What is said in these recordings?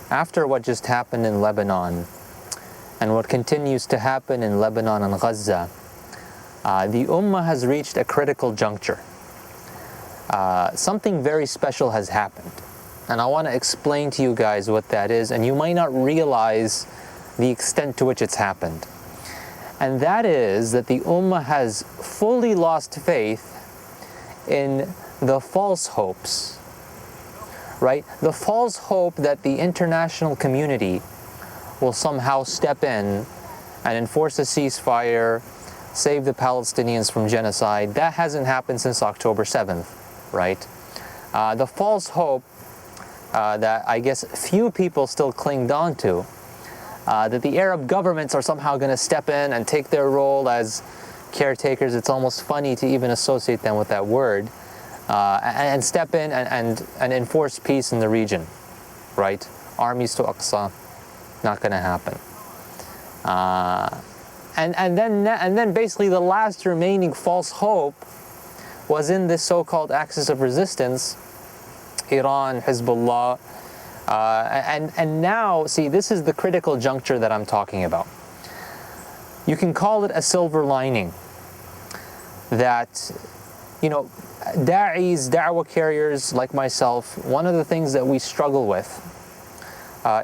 after what just happened in Lebanon and what continues to happen in Lebanon and Gaza, the ummah has reached a critical juncture. Something very special has happened, and I want to explain to you guys what that is, and you might not realize the extent to which it's happened. And that is that the ummah has fully lost faith in the false hopes, right? The false hope that the international community will somehow step in and enforce a ceasefire, save the Palestinians from genocide. That hasn't happened since October 7th, right? The false hope that I guess few people still clinged on to, that the Arab governments are somehow going to step in and take their role as caretakers. It's almost funny to even associate them with that word, and step in and enforce peace in the region, right? Armies to Aqsa, not going to happen. And then basically the last remaining false hope was in this so-called axis of resistance, Iran, Hizbullah, and now, see, this is the critical juncture that I'm talking about. You can call it a silver lining that, you know, da'is, da'wah carriers like myself, one of the things that we struggle with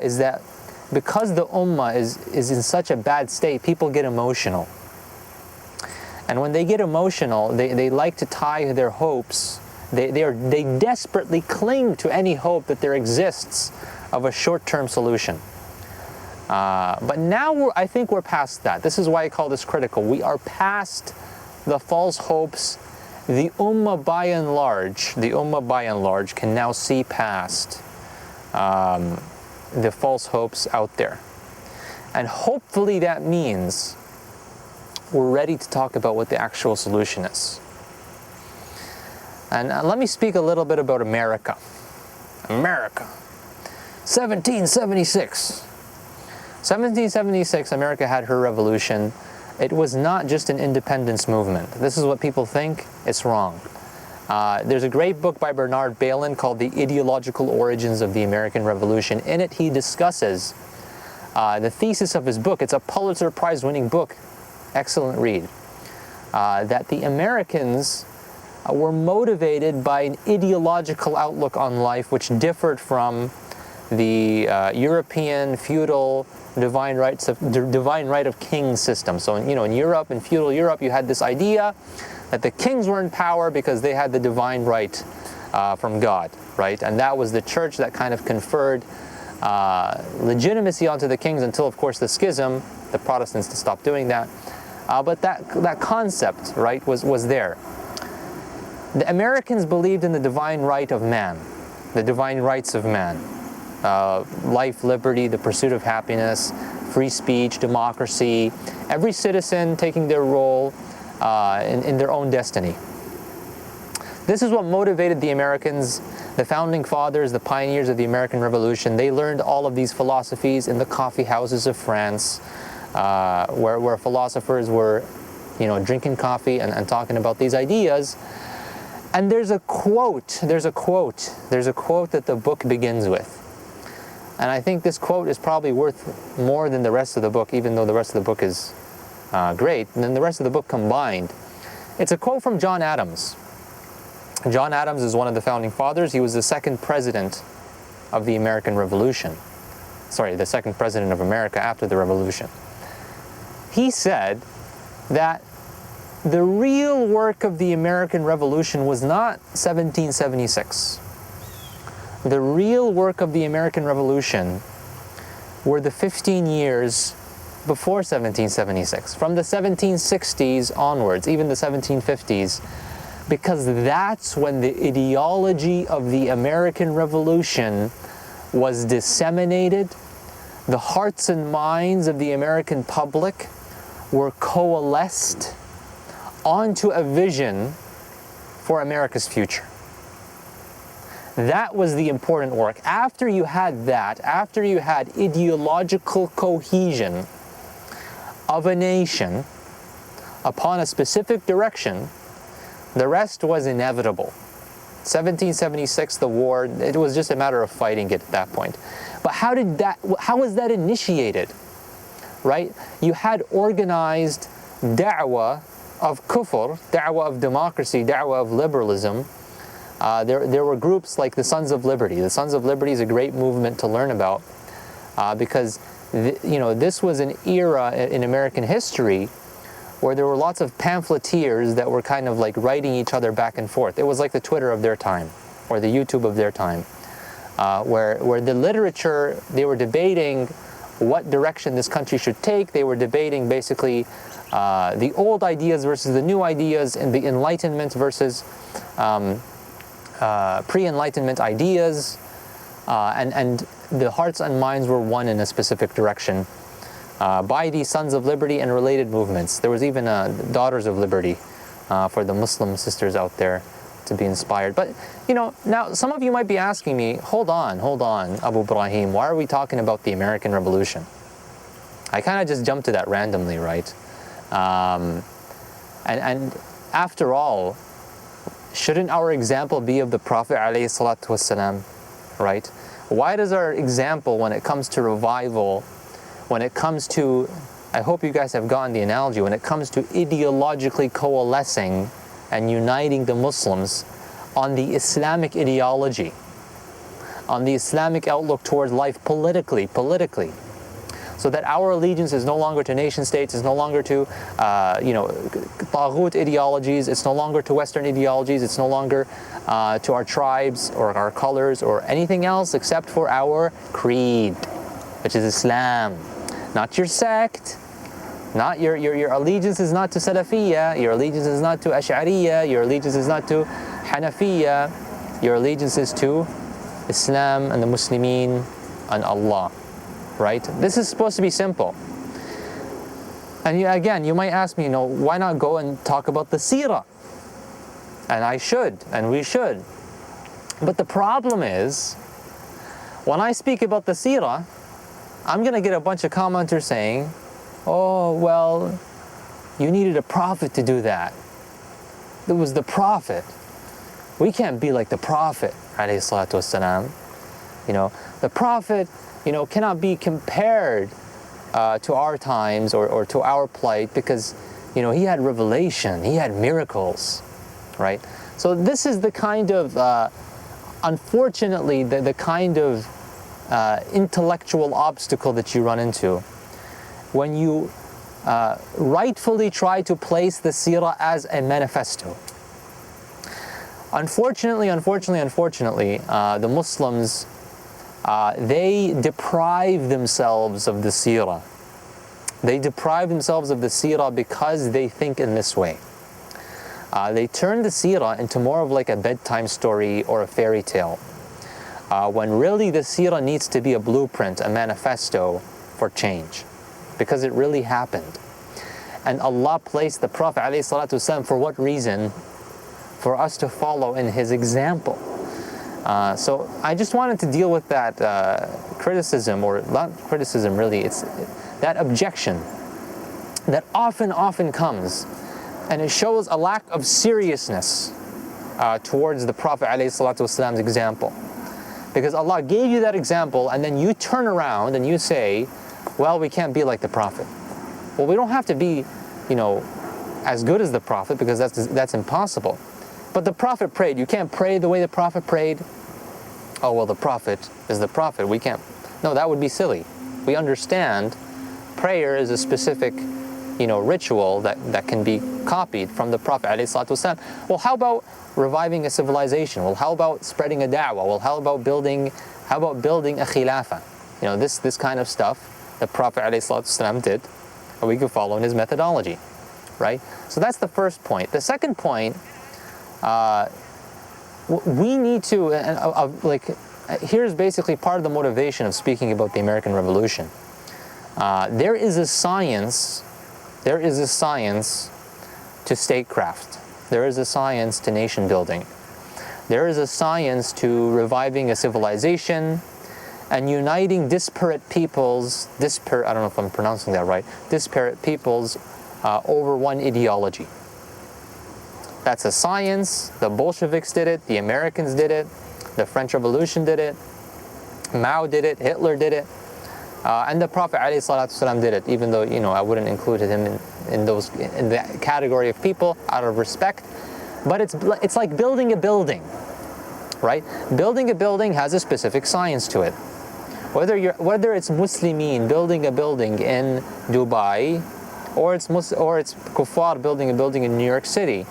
is that because the ummah is in such a bad state, people get emotional. And when they get emotional, they like to tie their hopes. They desperately cling to any hope that there exists of a short-term solution. But now I think we're past that. This is why I call this critical. We are past the false hopes. The ummah by and large can now see past the false hopes out there. And hopefully that means we're ready to talk about what the actual solution is. And let me speak a little bit about America. America. 1776. 1776, America had her revolution. It was not just an independence movement. This is what people think. It's wrong. There's a great book by Bernard Bailyn called The Ideological Origins of the American Revolution. In it, he discusses the thesis of his book. It's a Pulitzer Prize-winning book. Excellent read. That the Americans were motivated by an ideological outlook on life which differed from the European feudal divine right of kings system. So in Europe, in feudal Europe, you had this idea that the kings were in power because they had the divine right from God, right? And that was the church that kind of conferred legitimacy onto the kings until, of course, the schism, the Protestants to stop doing that. But that concept, right, was there. The Americans believed in the divine right of man, the divine rights of man. Life, liberty, the pursuit of happiness, free speech, democracy, every citizen taking their role in their own destiny. This is what motivated the Americans, the founding fathers, the pioneers of the American Revolution. They learned all of these philosophies in the coffee houses of France, where philosophers were, drinking coffee and talking about these ideas. And there's a quote that the book begins with. And I think this quote is probably worth more than the rest of the book, even though the rest of the book is great, and then the rest of the book combined. It's a quote from John Adams. John Adams is one of the founding fathers. He was the second president of the American Revolution. Sorry, the second president of America after the Revolution. He said that the real work of the American Revolution was not 1776. The real work of the American Revolution were the 15 years before 1776, from the 1760s onwards, even the 1750s, because that's when the ideology of the American Revolution was disseminated. The hearts and minds of the American public were coalesced onto a vision for America's future. That was the important work. After you had that, after you had ideological cohesion of a nation upon a specific direction, the rest was inevitable. 1776, the war, it was just a matter of fighting it at that point. But how was that initiated? Right? You had organized da'wah of kufr, da'wah of democracy, da'wah of liberalism. There were groups like the Sons of Liberty. The Sons of Liberty is a great movement to learn about because this was an era in American history where there were lots of pamphleteers that were kind of like writing each other back and forth. It was like the Twitter of their time or the YouTube of their time, where the literature, they were debating what direction this country should take. They were debating basically the old ideas versus the new ideas, and the Enlightenment versus pre-Enlightenment ideas, and the hearts and minds were one in a specific direction by the Sons of Liberty and related movements. There was even Daughters of Liberty for the Muslim sisters out there to be inspired. But now some of you might be asking me, hold on, Abu Ibrahim, why are we talking about the American Revolution? I kind of just jumped to that randomly, right? And after all, shouldn't our example be of the Prophet ﷺ, right? Why does our example, when it comes to revival, when it comes to, I hope you guys have gotten the analogy, when it comes to ideologically coalescing and uniting the Muslims on the Islamic ideology, on the Islamic outlook towards life politically, so that our allegiance is no longer to nation states, is no longer to taghut ideologies, it's no longer to Western ideologies, it's no longer to our tribes or our colors or anything else except for our creed, which is Islam. Not your sect, not your allegiance is not to Salafiyya, your allegiance is not to Ash'ariyya, your allegiance is not to Hanafiyya, your allegiance is to Islam and the Muslimin and Allah, right? This is supposed to be simple. And again, you might ask me, why not go and talk about the Seerah? And I should, and we should. But the problem is, when I speak about the Seerah, I'm going to get a bunch of commenters saying, oh, well, you needed a prophet to do that. It was the prophet. We can't be like the prophet, alayhi salatu wassalam. The prophet, cannot be compared to our times or to our plight because, he had revelation, he had miracles, right? So this is the kind of, unfortunately, the kind of intellectual obstacle that you run into when you rightfully try to place the Seerah as a manifesto. Unfortunately, the Muslims, they deprive themselves of the Seerah. They deprive themselves of the Seerah because they think in this way. They turn the Seerah into more of like a bedtime story or a fairy tale, when really the Seerah needs to be a blueprint, a manifesto for change, because it really happened. And Allah placed the Prophet ﷺ for what reason? For us to follow in his example. So I just wanted to deal with that criticism, or not criticism really, it's that objection that often comes, and it shows a lack of seriousness towards the Prophet ﷺ's example. Because Allah gave you that example, and then you turn around and you say, well, we can't be like the Prophet. Well, we don't have to be, as good as the Prophet, because that's impossible. But the Prophet prayed. You can't pray the way the Prophet prayed. Oh, well, the Prophet is the Prophet. We can't. No, that would be silly. We understand prayer is a specific, ritual that can be copied from the Prophet ﷺ. Well, how about reviving a civilization? Well, how about spreading a da'wah? Well, how about building a khilafah? This kind of stuff the Prophet ﷺ did, and we can follow in his methodology, right? So that's the first point. The second point, we need to, here's basically part of the motivation of speaking about the American Revolution. There is a science to statecraft. There is a science to nation building. There is a science to reviving a civilization and uniting disparate peoples, I don't know if I'm pronouncing that right, disparate peoples over one ideology. That's a science. The Bolsheviks did it, the Americans did it, the French Revolution did it, Mao did it, Hitler did it, and the Prophet ﷺ did it, even though, I wouldn't include him in the category of people out of respect. But it's like building a building, right? Building a building has a specific science to it. Whether it's Muslimin building a building in Dubai, or it's kuffar building a building in New York City,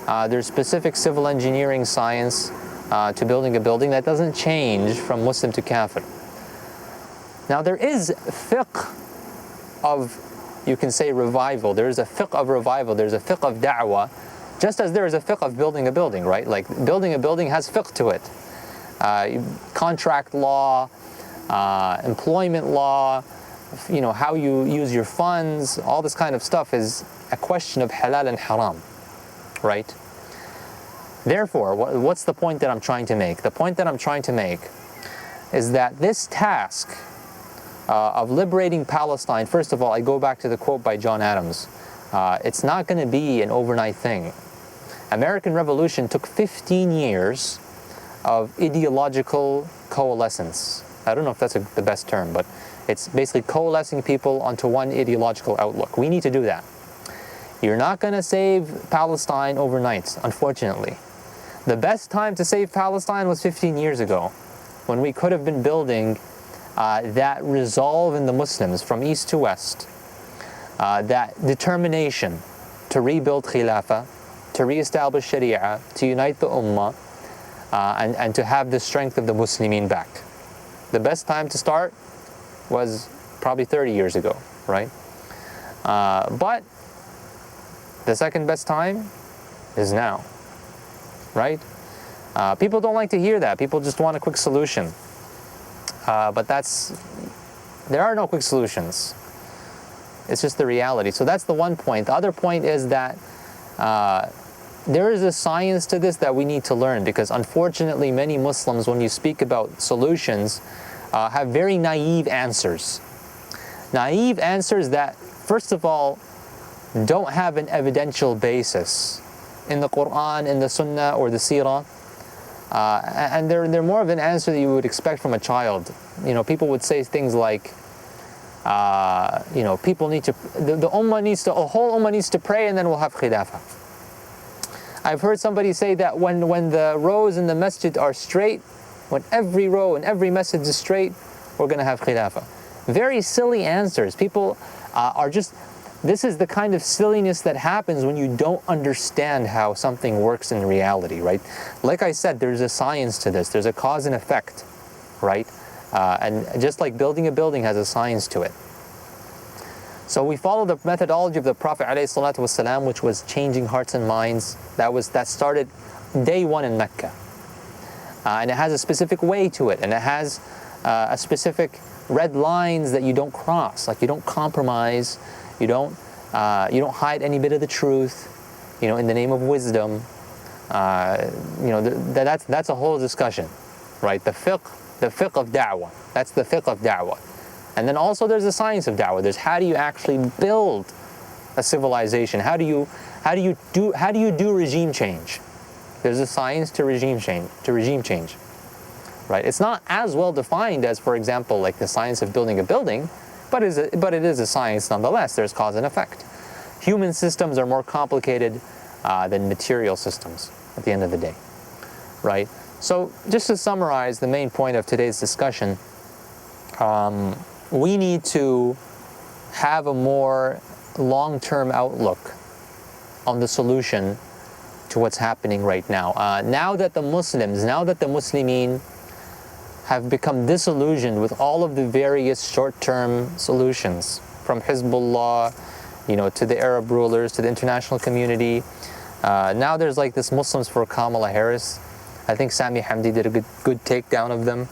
there's specific civil engineering science to building a building that doesn't change from Muslim to Kafir. Now there is fiqh of, you can say, revival. There is a fiqh of revival. There's a fiqh of da'wah, just as there is a fiqh of building a building, right? Like building a building has fiqh to it. Contract law, employment law, how you use your funds, all this kind of stuff is a question of halal and haram, right? Therefore, what's the point that I'm trying to make? The point that I'm trying to make is that this task of liberating Palestine, first of all, I go back to the quote by John Adams. It's not going to be an overnight thing. American Revolution took 15 years of ideological coalescence. I don't know if that's the best term, but it's basically coalescing people onto one ideological outlook. We need to do that. You're not going to save Palestine overnight, unfortunately. The best time to save Palestine was 15 years ago, when we could have been building that resolve in the Muslims from east to west, that determination to rebuild Khilafah, to reestablish Sharia, to unite the ummah, and to have the strength of the Muslimin back. The best time to start was probably 30 years ago, right? But the second best time is now, right? People don't like to hear that. People just want a quick solution. But there are no quick solutions. It's just the reality. So that's the one point. The other point is that there is a science to this that we need to learn, because unfortunately many Muslims, when you speak about solutions, have very naive answers. Naive answers that, first of all, don't have an evidential basis in the Quran, in the Sunnah, or the Seerah. And they're more of an answer that you would expect from a child. People would say things like, people need to, the whole ummah needs to pray, and then we'll have khilafah. I've heard somebody say that when the rows in the masjid are straight, when every row and every masjid is straight, we're going to have khilafah. Very silly answers. People this is the kind of silliness that happens when you don't understand how something works in reality, right? Like I said, there's a science to this. There's a cause and effect, right? And just like building a building has a science to it. So we follow the methodology of the Prophet ﷺ, which was changing hearts and minds. That started day one in Mecca. And it has a specific way to it, and it has a specific red lines that you don't cross. Like, you don't compromise, you don't hide any bit of the truth, in the name of wisdom. That's a whole discussion, right? The fiqh of da'wah. That's the fiqh of da'wah. And then also there's the science of da'wah. There's how do you actually build a civilization? How do you do regime change? There's a science to regime change, right? It's not as well defined as, for example, like the science of building a building, but it is a science nonetheless. There's cause and effect. Human systems are more complicated than material systems at the end of the day, right? So just to summarize the main point of today's discussion, we need to have a more long-term outlook on the solution to what's happening right now. Now that the Muslimin have become disillusioned with all of the various short-term solutions, from Hizbullah, to the Arab rulers, to the international community. Now there's like this Muslims for Kamala Harris. I think Sami Hamdi did a good takedown of them.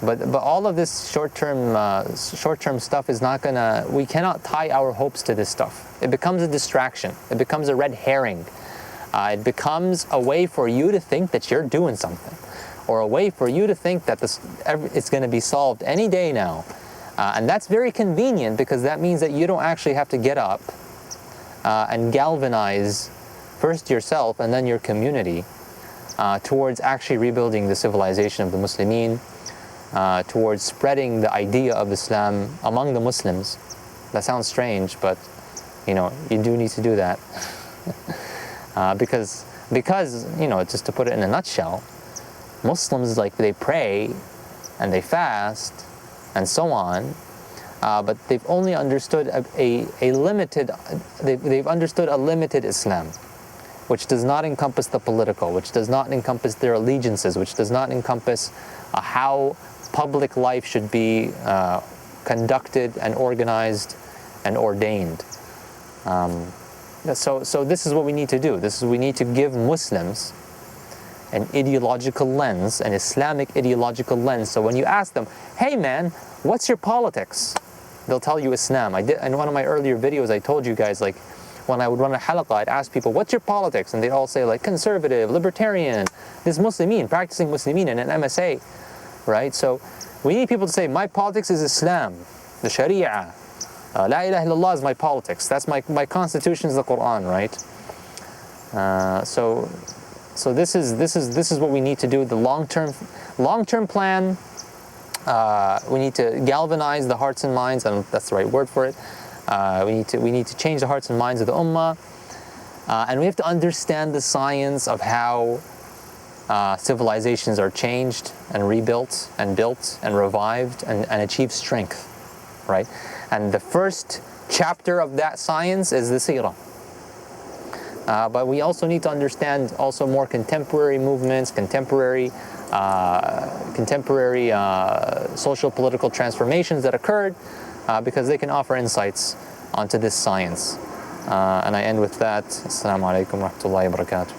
But all of this short-term stuff is not gonna. We cannot tie our hopes to this stuff. It becomes a distraction. It becomes a red herring. It becomes a way for you to think that you're doing something, or a way for you to think that it's going to be solved any day now. And that's very convenient, because that means that you don't actually have to get up and galvanize first yourself and then your community towards actually rebuilding the civilization of the Muslimin, towards spreading the idea of Islam among the Muslims. That sounds strange, but you know, you do need to do that. because you know, just to put it in a nutshell, Muslims, like, they pray and they fast and so on, but they've only understood a limited Islam, which does not encompass the political, which does not encompass their allegiances, which does not encompass how public life should be conducted and organized and ordained. So this is what we need to do. We need to give Muslims an ideological lens, an Islamic ideological lens. So when you ask them, hey man, what's your politics? They'll tell you Islam. In one of my earlier videos, I told you guys, like, when I would run a halaqah, I'd ask people, what's your politics? And they'd all say, like, conservative, libertarian, this Muslimin, practicing Muslimin in an MSA, right? So we need people to say, my politics is Islam, the Sharia. La ilaha illallah is my politics. That's my constitution is the Quran, right? So this is what we need to do. The long-term plan. We need to galvanize the hearts and minds, and that's the right word for it. We need to change the hearts and minds of the ummah, and we have to understand the science of how civilizations are changed and rebuilt and built and revived and achieve strength, right? And the first chapter of that science is the Seerah. But we also need to understand also more contemporary movements, contemporary social political transformations that occurred, because they can offer insights onto this science. And I end with that. Assalamu alaikum wa rahmatullahi wa barakatuh.